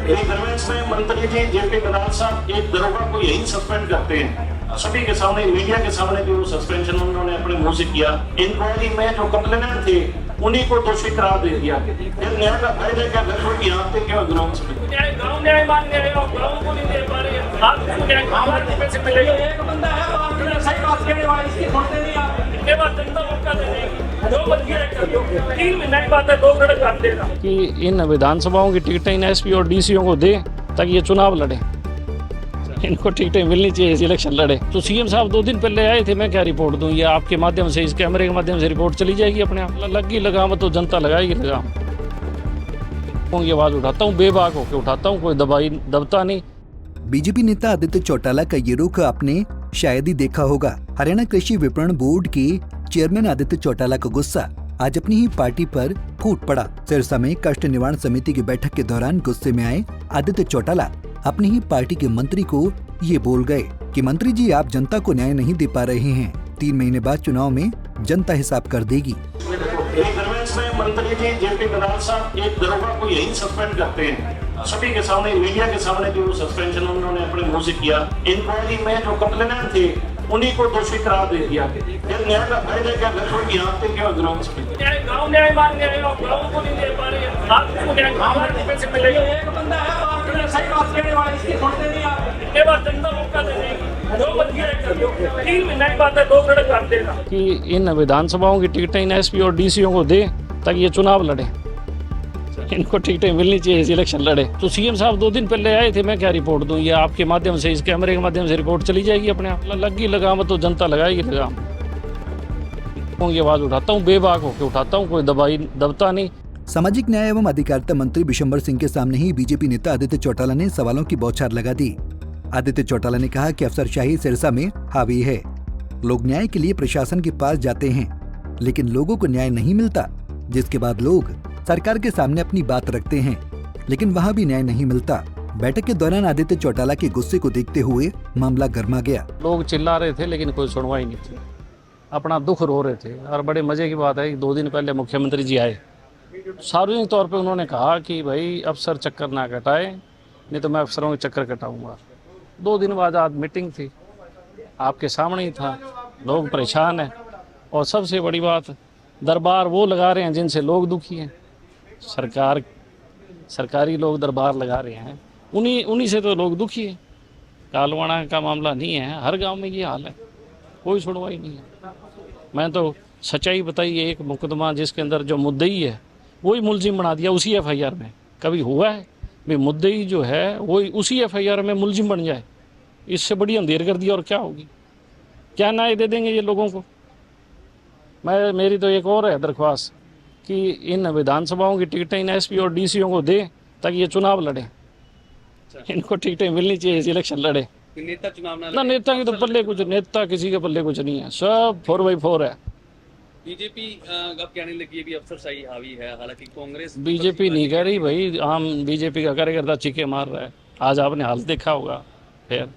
धर्मेश में मंत्री जी जेपी दलाल साहब एक दरोगा को यही सस्पेंड करते हैं, सभी के सामने, मीडिया के सामने भी वो सस्पेंशन उन्होंने अपने मुंह से किया। इंक्वायरी में जो कंप्लेनेंट थे उन्हीं को दोषी करार दे दिया। फिर न्याय का फायदा क्या घर की यहाँ पे क्यों ग्राउंड में गाँव न्याय मांगने आए हो, गाँव को नहीं दे पा रहे हैं, आपको न्याय हमारे पैसे मिलेगा। एक बंदा है सही बात कहने वाला, इसकी सुनते नहीं आप, इसके बाद जनता मौका दे देगी। जो बन गया कर दो, 3 महीने की बात है, 2 घंटे कर देगा कि इन विधानसभाओं की टिकटें इन एसपी और डीसीओ को दे ताकि ये चुनाव लड़े। इनको टिकटें मिलनी चाहिए, इलेक्शन लड़े। तो सीएम साहब 2 दिन पहले आए थे, मैं क्या रिपोर्ट दूं? ये आपके माध्यम से, इस कैमरे के माध्यम से रिपोर्ट चली जाएगी अपने आप। लगी लगाम तो जनता लगाएगी लगाम। ये आवाज उठाता हूँ, बेबाक होकर उठाता हूँ, कोई दबता नहीं। बीजेपी नेता आदित्य चौटाला का ये रुख आपने शायद ही देखा होगा। हरियाणा कृषि विपणन बोर्ड के चेयरमैन आदित्य चौटाला का गुस्सा आज अपनी ही पार्टी पर फूट पड़ा। सिरसा में कष्ट निवारण समिति की बैठक के दौरान गुस्से में आए आदित्य चौटाला अपनी ही पार्टी के मंत्री को ये बोल गए कि मंत्री जी, आप जनता को न्याय नहीं दे पा रहे हैं। 3 महीने बाद चुनाव में जनता हिसाब कर देगी। धर्मेश में मंत्री जी जेपी दलाल साहब एक दरोगा को यही सस्पेंड करते हैं, सभी के सामने, मीडिया के सामने भी वो सस्पेंशन उन्होंने अपने मुंह से किया। इंक्वायरी में जो कंप्लेनेंट थे उन्हीं को दोषी करार दे दिया। फिर न्याय का फायदा क्या घर की यहाँ पे क्यों ग्राउंड में गाँव न्याय मांगने आए हो, गाँव को नहीं दे पा रहे हैं, आपको न्याय हमारे पैसे मिलेगा। एक बंदा है सही बात कहने वाला, इसकी सुनते नहीं आप, इसके बाद जनता मौका दे देगी। जो बन गया कर दो, 3 महीने की बात है, 2 घंटे कर देगा कि इन विधानसभाओं की टिकटें इन एसपी और डीसीओ को दे ताकि ये चुनाव लड़े। इनको टिकटें मिलनी चाहिए, इलेक्शन लड़े। तो सीएम साहब 2 दिन पहले आए थे, मैं क्या रिपोर्ट दूं? ये आपके माध्यम से, इस कैमरे के माध्यम से रिपोर्ट चली जाएगी अपने आप। लगी लगाम तो जनता लगाएगी लगाम। ये आवाज उठाता हूँ, बेबाक होकर उठाता हूँ, कोई दबता नहीं। सामाजिक न्याय एवं अधिकारिता मंत्री बिशंबर सिंह के सामने ही बीजेपी नेता आदित्य चौटाला ने सवालों की बौछार लगा दी। आदित्य चौटाला ने कहा कि अफसरशाही सिरसा में हावी है। लोग न्याय के लिए प्रशासन के पास जाते हैं, लेकिन लोगों को न्याय नहीं मिलता, जिसके बाद लोग सरकार के सामने अपनी बात रखते हैं, लेकिन वहाँ भी न्याय नहीं मिलता। बैठक के दौरान आदित्य चौटाला के गुस्से को देखते हुए मामला गर्मा गया। लोग चिल्ला रहे थे लेकिन कोई सुनवाई नहीं थी, अपना दुख रो रहे थे। और बड़े मजे की बात है कि 2 दिन पहले मुख्यमंत्री जी आए, सार्वजनिक तौर पे उन्होंने कहा कि भाई अफसर चक्कर ना कटाए, नहीं तो मैं अफसरों के चक्कर कटाऊंगा। 2 दिन बाद आज मीटिंग थी, आपके सामने ही था, लोग परेशान हैं। और सबसे बड़ी बात, दरबार वो लगा रहे हैं जिनसे लोग दुखी हैं। सरकारी लोग दरबार लगा रहे हैं, उन्हीं से तो लोग दुखी हैं। कालवाड़ा का मामला नहीं है, हर गांव में ये हाल है, कोई सुनवाई नहीं है। मैं तो सच्चाई बताई, एक मुकदमा जिसके अंदर जो मुद्दई है वही मुलजिम बना दिया उसी एफआईआर में। कभी हुआ है भाई मुद्दई जो है वही उसी एफआईआर में मुलजिम बन जाए? इससे बड़ी अंधेर कर दिया और क्या होगी? क्या न्याय दे देंगे ये लोगों को? मेरी तो एक और है दरख्वास्त कि इन विधानसभाओं की टिकटें इन एसपी और डीसीओ को दे ताकि ये चुनाव लड़े। इनको टिकटें मिलनी चाहिए, इलेक्शन लड़े। नेता चुनाव ना नेता की तो पल्ले कुछ, नेता किसी के पल्ले कुछ नहीं है, सब 4x4 है। बीजेपी अब कहने लगी है भी अफसरशाही हावी है, हालांकि कांग्रेस बीजेपी नहीं कह रही भाई, आम बीजेपी का कार्यकर्ता चीखे मार रहा है। आज आपने हाल देखा होगा। फिर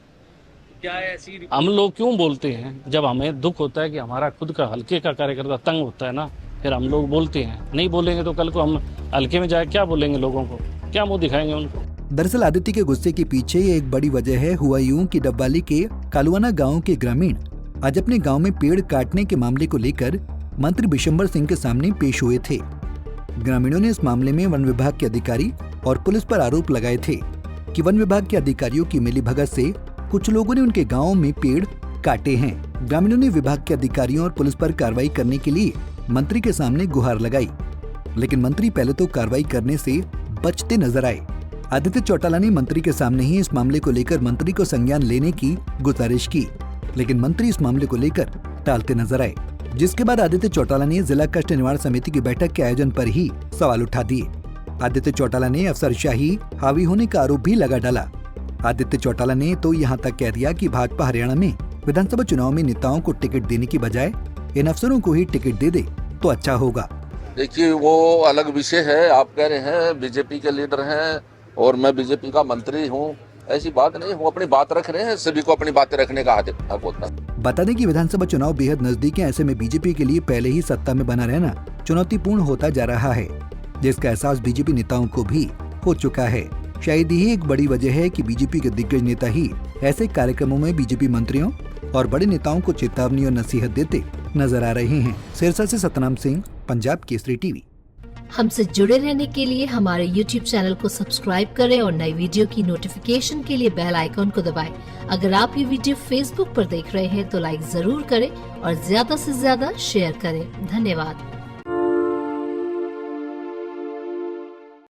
क्या ऐसी हम लोग क्यों बोलते हैं? जब हमें दुख होता है कि हमारा खुद का हल्के का कार्यकर्ता तंग होता है ना, फिर हम लोग बोलते हैं। नहीं बोलेंगे तो कल को हम हल्के में जाए क्या बोलेंगे लोगों को? क्या मुंह दिखाएंगे उनको? दरअसल आदित्य के गुस्से के पीछे एक बड़ी वजह है। हुआ यूं कि डब्बाली के कालवाना गांव के ग्रामीण आज अपने गांव में पेड़ काटने के मामले को लेकर मंत्री बिशंबर सिंह के सामने पेश हुए थे। ग्रामीणों ने इस मामले में वन विभाग के अधिकारी और पुलिस पर आरोप लगाए थे कि वन विभाग के अधिकारियों की मिलीभगत से कुछ लोगों ने उनके गाँव में पेड़ काटे हैं। ग्रामीणों ने विभाग के अधिकारियों और पुलिस पर कार्रवाई करने के लिए मंत्री के सामने गुहार लगाई, लेकिन मंत्री पहले तो कार्रवाई करने से बचते नजर आए। आदित्य चौटाला ने मंत्री के सामने ही इस मामले को लेकर मंत्री को संज्ञान लेने की गुजारिश की, लेकिन मंत्री इस मामले को लेकर टालते नजर आए, जिसके बाद आदित्य चौटाला ने जिला कष्ट निवारण समिति की बैठक के आयोजन पर ही सवाल उठा दिए। आदित्य चौटाला ने अफसरशाही हावी होने का आरोप भी लगा डाला। आदित्य चौटाला ने तो यहाँ तक कह दिया कि भाजपा हरियाणा में विधानसभा चुनाव में नेताओं को टिकट देने की बजाय इन अफसरों को ही टिकट दे दे तो अच्छा होगा। देखिए, वो अलग विषय है। आप कह रहे हैं बीजेपी के लीडर हैं और मैं बीजेपी का मंत्री हूं, ऐसी बात नहीं। वो अपनी बात रख रहे हैं, सभी को अपनी बातें रखने का हक होता है। बता दें कि विधानसभा चुनाव बेहद नजदीक है, ऐसे में बीजेपी के लिए पहले ही सत्ता में बना रहना चुनौतीपूर्ण होता जा रहा है, जिसका एहसास बीजेपी नेताओं को भी हो चुका है। शायद यही एक बड़ी वजह है कि बीजेपी के दिग्गज नेता ही ऐसे कार्यक्रमों में बीजेपी मंत्रियों और बड़े नेताओं को चेतावनी और नसीहत देते नजर आ रहे हैं। सिरसा से सतनाम सिंह, पंजाब केसरी टीवी। हमसे जुड़े रहने के लिए हमारे YouTube चैनल को सब्सक्राइब करें और नई वीडियो की नोटिफिकेशन के लिए बेल आइकॉन को दबाएं। अगर आप ये वीडियो Facebook पर देख रहे हैं तो लाइक जरूर करें और ज्यादा से ज्यादा शेयर करें। धन्यवाद।